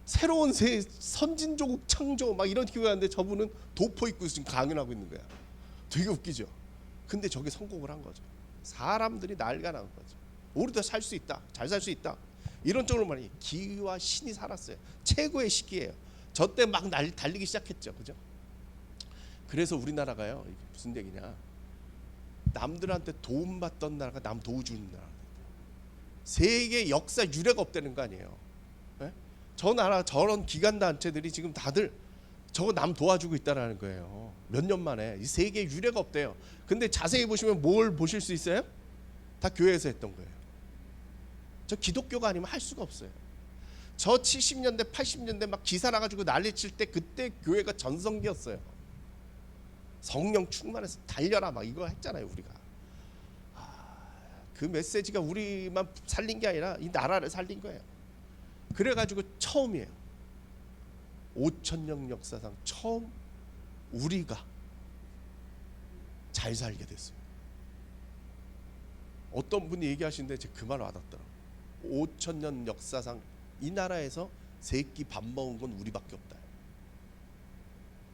새로운 선진조국 창조 막 이런 기회였는데 저분은 도포 입고 지금 강연하고 있는 거야. 되게 웃기죠. 근데 저게 성공을 한 거죠. 사람들이 난리가 난 거죠. 우리도 살 수 있다, 잘 살 수 있다, 이런 쪽으로 말이 기와 신이 살았어요. 최고의 시기예요. 저 때 막 달리기 시작했죠, 그죠? 그래서 우리나라가요, 이게 무슨 얘기냐? 남들한테 도움받던 나라가 남 도와주는 나라. 세계 역사 유례가 없다는 거 아니에요. 예? 저 나라 저런 기관 단체들이 지금 다들 저거 남 도와주고 있다라는 거예요. 몇 년 만에. 이 세계 유례가 없대요. 근데 자세히 보시면 뭘 보실 수 있어요? 다 교회에서 했던 거예요. 저 기독교가 아니면 할 수가 없어요. 저 70년대 80년대 막 기사 나가지고 난리칠 때 그때 교회가 전성기였어요. 성령 충만해서 달려라 막 이거 했잖아요 우리가. 그 메시지가 우리만 살린 게 아니라 이 나라를 살린 거예요. 그래가지고 처음이에요. 5,000년 역사상 처음 우리가 잘 살게 됐어요. 어떤 분이 얘기하시는데 제가 그 말 와닿더라고요. 5,000년 역사상 이 나라에서 세 끼 밥 먹은 건 우리밖에 없다.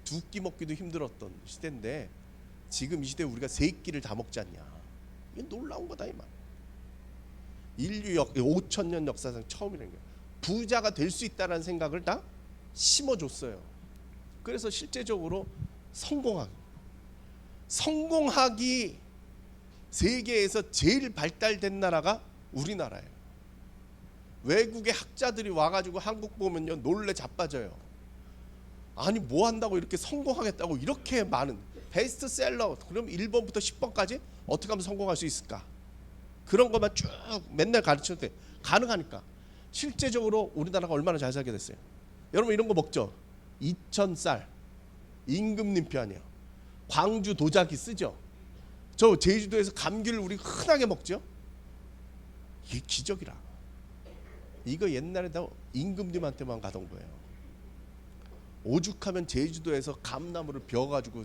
두 끼 먹기도 힘들었던 시대인데 지금 이 시대에 우리가 세 끼를 다 먹지 않냐. 이게 놀라운 거다 이 말. 인류 5,000년 역사상 처음이라는 거예요. 부자가 될 수 있다는 생각을 다 심어줬어요. 그래서 실제적으로 성공하기 세계에서 제일 발달된 나라가 우리나라예요. 외국의 학자들이 와가지고 한국 보면요 놀래 자빠져요. 아니 뭐 한다고 이렇게 성공하겠다고 이렇게 많은 베스트셀러, 그럼 1번부터 10번까지 어떻게 하면 성공할 수 있을까? 그런 것만 쭉 맨날 가르치는데 가능하니까 실제적으로 우리나라가 얼마나 잘 살게 됐어요. 여러분 이런 거 먹죠? 이천쌀, 임금님표 아니에요. 광주 도자기 쓰죠? 저 제주도에서 감귤을 우리 흔하게 먹죠? 이게 기적이라. 이거 옛날에 다 임금님한테만 가던 거예요. 오죽하면 제주도에서 감나무를 베어가지고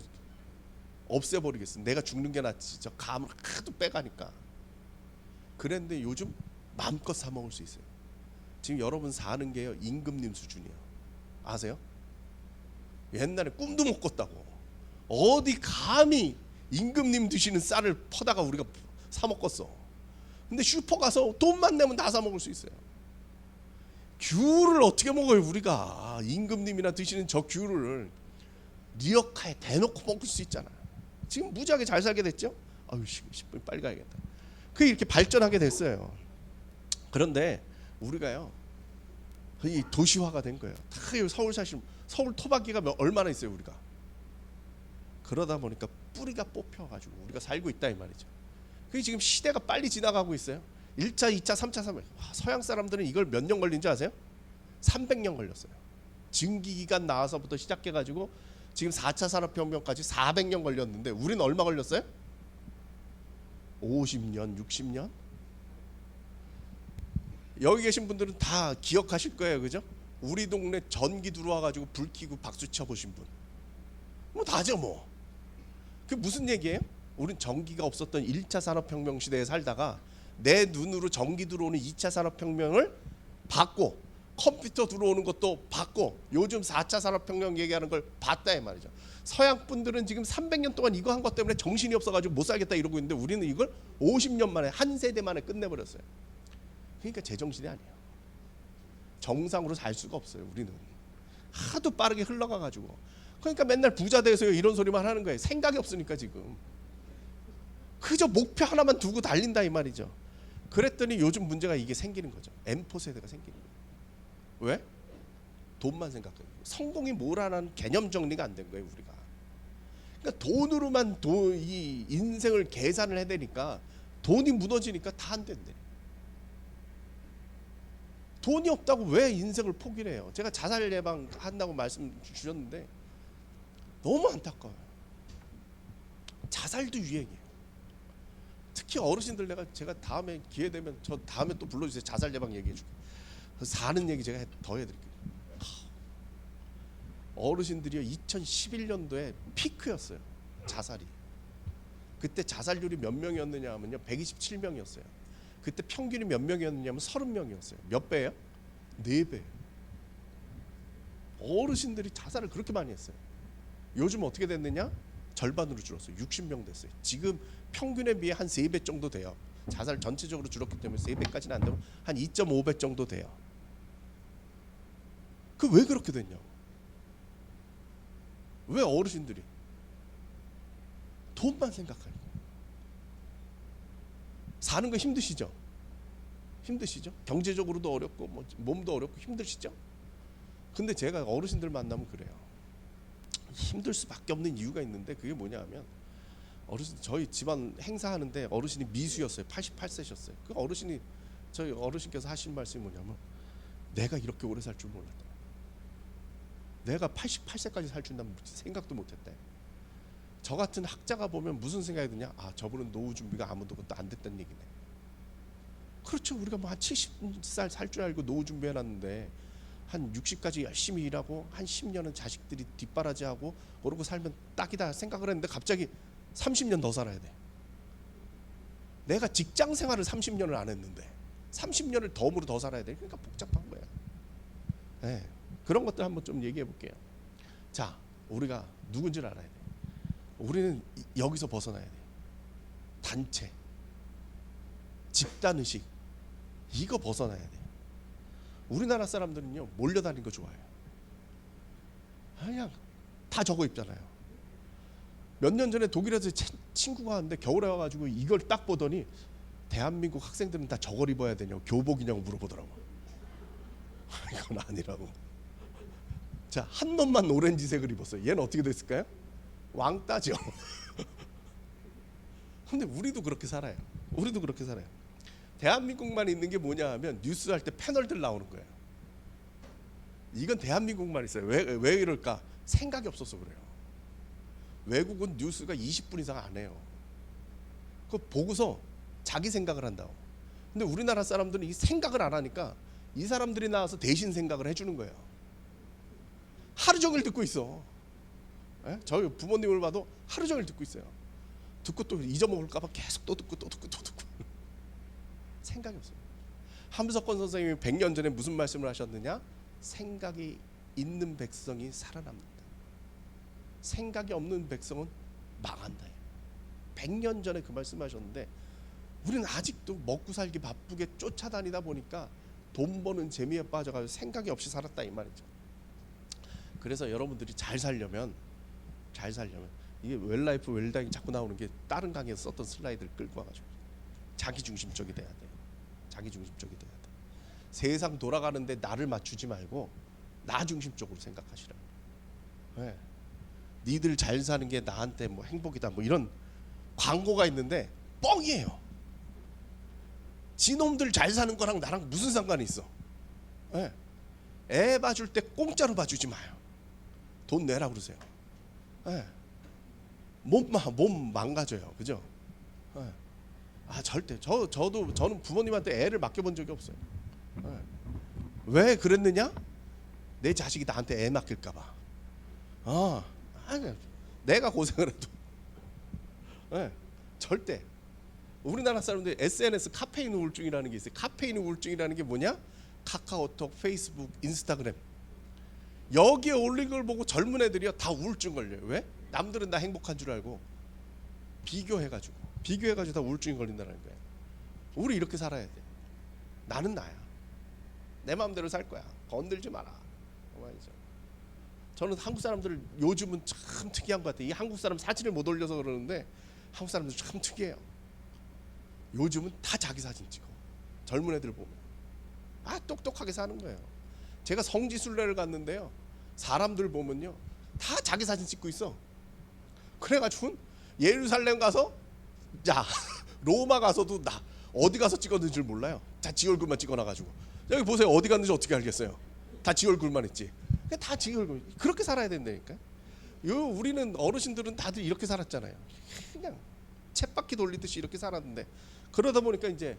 없애버리겠어. 내가 죽는 게 낫지. 저 감을 하도 빼가니까. 그랬는데 요즘 마음껏 사 먹을 수 있어요. 지금 여러분 사는 게요 임금님 수준이에요. 아세요? 옛날에 꿈도 못 꿨다고. 어디 감히 임금님 드시는 쌀을 퍼다가 우리가 사 먹었어. 근데 슈퍼 가서 돈만 내면 다 사 먹을 수 있어요. 귤을 어떻게 먹어요 우리가. 임금님이나 드시는 저 귤을 리어카에 대놓고 먹을 수 있잖아. 지금 무지하게 잘 살게 됐죠. 아유 10분 빨리 가야겠다. 그게 이렇게 발전하게 됐어요. 그런데 우리가요 이 도시화가 된 거예요. 다 서울 사실 서울 토박이가 얼마나 있어요 우리가. 그러다 보니까 뿌리가 뽑혀가지고 우리가 살고 있다 이 말이죠. 그게 지금 시대가 빨리 지나가고 있어요. 1차, 2차, 3차, 3차. 서양 사람들은 이걸 몇 년 걸린 줄 아세요? 300년 걸렸어요. 증기기관 나와서부터 시작해가지고 지금 4차 산업혁명까지 400년 걸렸는데 우리는 얼마 걸렸어요? 50년, 60년? 여기 계신 분들은 다 기억하실 거예요, 그죠? 우리 동네 전기 들어와가지고 불 켜고 박수 쳐보신 분, 뭐 다죠 뭐. 그 무슨 얘기예요? 우린 전기가 없었던 1차 산업혁명 시대에 살다가 내 눈으로 전기 들어오는 2차 산업혁명을 봤고 컴퓨터 들어오는 것도 봤고 요즘 4차 산업혁명 얘기하는 걸 봤다 이 말이죠. 서양 분들은 지금 300년 동안 이거 한 것 때문에 정신이 없어가지고 못 살겠다 이러고 있는데 우리는 이걸 50년 만에 한 세대 만에 끝내버렸어요. 그러니까 제정신이 아니에요. 정상으로 살 수가 없어요. 우리는 하도 빠르게 흘러가가지고. 그러니까 맨날 부자 돼서요 이런 소리만 하는 거예요. 생각이 없으니까 지금 그저 목표 하나만 두고 달린다 이 말이죠. 그랬더니 요즘 문제가 이게 생기는 거죠. M4 세대가 생기는 거예요. 왜? 돈만 생각해요. 성공이 뭐라는 개념 정리가 안 된 거예요 우리가. 그러니까 돈으로만 이 인생을 계산을 해대니까 돈이 무너지니까 다 안 된대. 돈이 없다고 왜 인생을 포기를 해요? 제가 자살 예방 한다고 말씀 주셨는데 너무 안타까워요. 자살도 유행이에요. 특히 어르신들 제가 다음에 기회 되면 저 다음에 또 불러주세요. 자살 예방 얘기해 줄게요. 사는 얘기 제가 더 해드릴게요. 어르신들이요 2011년도에 피크였어요. 자살이. 그때 자살률이 몇 명이었느냐 하면요 127명이었어요. 그때 평균이 몇 명이었느냐면 30명이었어요. 몇 배예요? 4배. 어르신들이 자살을 그렇게 많이 했어요. 요즘 어떻게 됐느냐? 절반으로 줄었어요. 60명 됐어요. 지금 평균에 비해 한 3배 정도 돼요. 자살 전체적으로 줄었기 때문에 3배까지는 안 되고 한 2.5배 정도 돼요. 그 왜 그렇게 됐냐고. 왜 어르신들이 돈만 생각하니까. 사는 거 힘드시죠? 힘드시죠? 경제적으로도 어렵고 뭐 몸도 어렵고 힘드시죠? 근데 제가 어르신들 만나면 그래요. 힘들 수밖에 없는 이유가 있는데 그게 뭐냐 하면 어르신 저희 집안 행사하는데 어르신이 미수였어요. 88세셨어요. 그 어르신이 저희 어르신께서 하신 말씀이 뭐냐면 내가 이렇게 오래 살 줄 몰랐다. 내가 88세까지 살 줄 난 생각도 못했대. 저 같은 학자가 보면 무슨 생각이 드냐? 아, 저분은 노후 준비가 아무것도 안 됐다는 얘기네. 그렇죠. 우리가 뭐 한 70살 살 줄 알고 노후 준비해놨는데 한 60까지 열심히 일하고 한 10년은 자식들이 뒷바라지하고 그러고 살면 딱이다 생각을 했는데 갑자기 30년 더 살아야 돼. 내가 직장 생활을 30년을 안 했는데 30년을 덤으로 더 살아야 돼. 그러니까 복잡한 거야. 네, 그런 것들 한번 좀 얘기해 볼게요. 자, 우리가 누군지를 알아야 돼. 우리는 여기서 벗어나야 돼. 단체, 집단의식 이거 벗어나야 돼. 우리나라 사람들은요 몰려다니는 거 좋아해요. 그냥 다 저거 입잖아요. 몇 년 전에 독일에서 친구가 왔는데 겨울에 와가지고 이걸 딱 보더니 대한민국 학생들은 다 저걸 입어야 되냐고 교복이냐고 물어보더라고. 이건 아니라고. 자, 한 놈만 오렌지색을 입었어요. 얘는 어떻게 됐을까요? 왕따죠. 근데 우리도 그렇게 살아요. 우리도 그렇게 살아요. 대한민국만 있는 게 뭐냐 하면 뉴스 할 때 패널들 나오는 거예요. 이건 대한민국만 있어요. 왜 이럴까? 생각이 없어서 그래요. 외국은 뉴스가 20분 이상 안 해요. 그거 보고서 자기 생각을 한다고. 근데 우리나라 사람들은 이 생각을 안 하니까 이 사람들이 나와서 대신 생각을 해주는 거예요. 하루 종일 듣고 있어. 예? 저희 부모님을 봐도 하루 종일 듣고 있어요. 듣고 또 잊어먹을까 봐 계속 또 듣고 생각이 없어요. 함석권 선생님이 100년 전에 무슨 말씀을 하셨느냐? 생각이 있는 백성이 살아납니다. 생각이 없는 백성은 망한다. 100년 전에 그 말씀하셨는데 우리는 아직도 먹고 살기 바쁘게 쫓아다니다 보니까 돈 버는 재미에 빠져가지고 생각이 없이 살았다 이 말이죠. 그래서 여러분들이 잘 살려면 이게 웰라이프 웰다잉 자꾸 나오는 게 다른 강의에서 썼던 슬라이드를 끌고 와가지고 자기중심적이 돼야 돼요. 자기중심적이 돼야 돼. 세상 돌아가는데 나를 맞추지 말고 나 중심적으로 생각하시라. 네. 니들 잘 사는 게 나한테 뭐 행복이다 뭐 이런 광고가 있는데 뻥이에요. 지놈들 잘 사는 거랑 나랑 무슨 상관이 있어? 네. 애 봐줄 때 공짜로 봐주지 마요. 돈 내라 그러세요. 네. 몸 망가져요, 그죠? 네. 아 절대 저는 부모님한테 애를 맡겨본 적이 없어요. 네. 왜 그랬느냐? 내 자식이 나한테 애 맡길까봐. 아니, 내가 고생을 해도 네. 절대. 우리나라 사람들 SNS 카페인 우울증이라는 게 있어요. 카페인 우울증이라는 게 뭐냐? 카카오톡, 페이스북, 인스타그램 여기에 올린 걸 보고 젊은 애들이요 다 우울증 걸려요. 왜? 남들은 다 행복한 줄 알고 비교해가지고 다 우울증이 걸린다는 거예요. 우리 이렇게 살아야 돼. 나는 나야. 내 마음대로 살 거야. 건들지 마라. 말이죠. 저는 한국 사람들을 요즘은 참 특이한 것 같아요. 이 한국 사람 사진을 못 올려서 그러는데 한국 사람들 참 특이해요. 요즘은 다 자기 사진 찍어. 젊은 애들 보면 똑똑하게 사는 거예요. 제가 성지순례를 갔는데요. 사람들 보면요 다 자기 사진 찍고 있어. 그래가지고 예루살렘 가서 자 로마 가서도 나 어디 가서 찍었는지 줄 몰라요. 다 지 얼굴만 찍어놔가지고 여기 보세요. 어디 갔는지 어떻게 알겠어요? 다 지 얼굴만 했지. 다 지 얼굴. 그렇게 살아야 된다니까. 우리는 어르신들은 다들 이렇게 살았잖아요. 그냥 쳇바퀴 돌리듯이 이렇게 살았는데 그러다 보니까 이제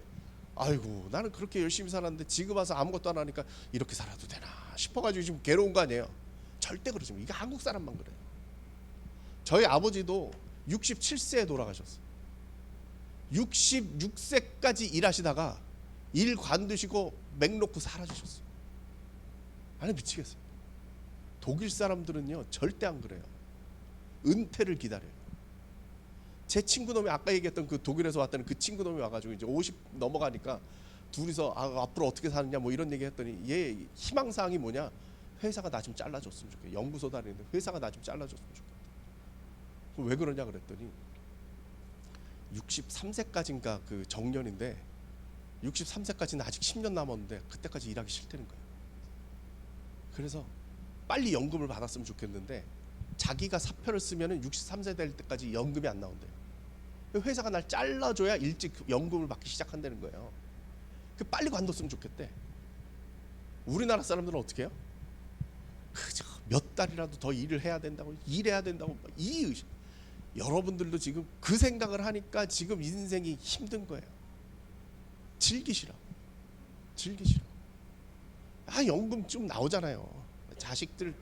아이고 나는 그렇게 열심히 살았는데 지금 와서 아무것도 안 하니까 이렇게 살아도 되나 싶어가지고 지금 괴로운 거 아니에요. 절대 그러지 마. 이게 한국 사람만 그래요. 저희 아버지도 67세에 돌아가셨어요. 66세까지 일하시다가 일 관두시고 맥 놓고 사라지셨어요. 아니 미치겠어요. 독일 사람들은요 절대 안 그래요. 은퇴를 기다려요. 제 친구 놈이 아까 얘기했던 그 독일에서 왔다는 그 친구 놈이 와가지고 이제 50 넘어가니까 둘이서 앞으로 어떻게 사느냐 뭐 이런 얘기 했더니 얘 희망사항이 뭐냐? 회사가 나 좀 잘라줬으면 좋겠다. 연구소 다니는데 회사가 나 좀 잘라줬으면 좋겠다. 왜 그러냐 그랬더니 63세까지인가 그 정년인데 63세까지는 아직 10년 남았는데 그때까지 일하기 싫다는 거예요. 그래서 빨리 연금을 받았으면 좋겠는데 자기가 사표를 쓰면은 63세 될 때까지 연금이 안 나온대요. 회사가 날 잘라줘야 일찍 연금을 받기 시작한다는 거예요. 그 빨리 관뒀으면 좋겠대. 우리나라 사람들은 어떻게 해요? 그저 몇 달이라도 더 일을 해야 된다고, 일해야 된다고, 이 의식. 여러분들도 지금 그 생각을 하니까 지금 인생이 힘든 거예요. 즐기시라. 연금 좀 나오잖아요. 자식들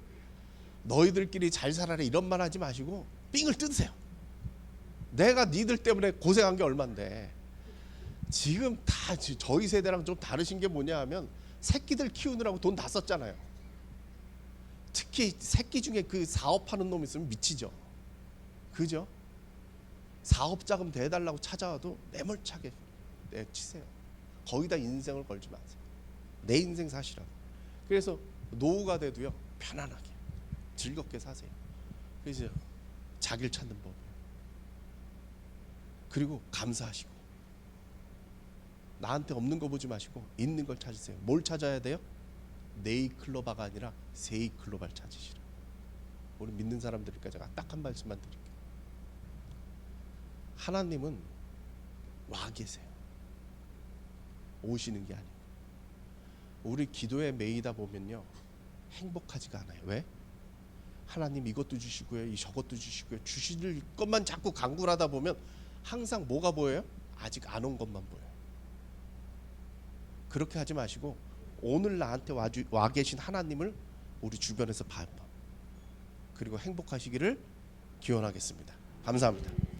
너희들끼리 잘 살아라 이런 말 하지 마시고 삥을 뜯으세요. 내가 니들 때문에 고생한 게 얼만데. 지금 다 저희 세대랑 좀 다르신 게 뭐냐 하면 새끼들 키우느라고 돈 다 썼잖아요. 특히 새끼 중에 그 사업하는 놈 있으면 미치죠. 그죠? 사업자금 대달라고 찾아와도 매몰차게 내치세요. 거기다 인생을 걸지 마세요. 내 인생 사시라고. 그래서 노후가 돼도요 편안하게 즐겁게 사세요. 그래서 자기를 찾는 법. 그리고 감사하시고 나한테 없는 거 보지 마시고 있는 걸 찾으세요. 뭘 찾아야 돼요? 네이클로바가 아니라 세이클로바를 찾으시라. 우리 믿는 사람들이니까 제가 딱 한 말씀만 드릴게요. 하나님은 와 계세요. 오시는 게 아니고. 우리 기도에 매이다 보면요 행복하지가 않아요. 왜? 하나님 이것도 주시고요, 이 저것도 주시고요, 주실 것만 자꾸 간구를 하다 보면 항상 뭐가 보여요? 아직 안 온 것만 보여요. 그렇게 하지 마시고 오늘 나한테 와 계신 하나님을 우리 주변에서 봐요. 그리고 행복하시기를 기원하겠습니다. 감사합니다.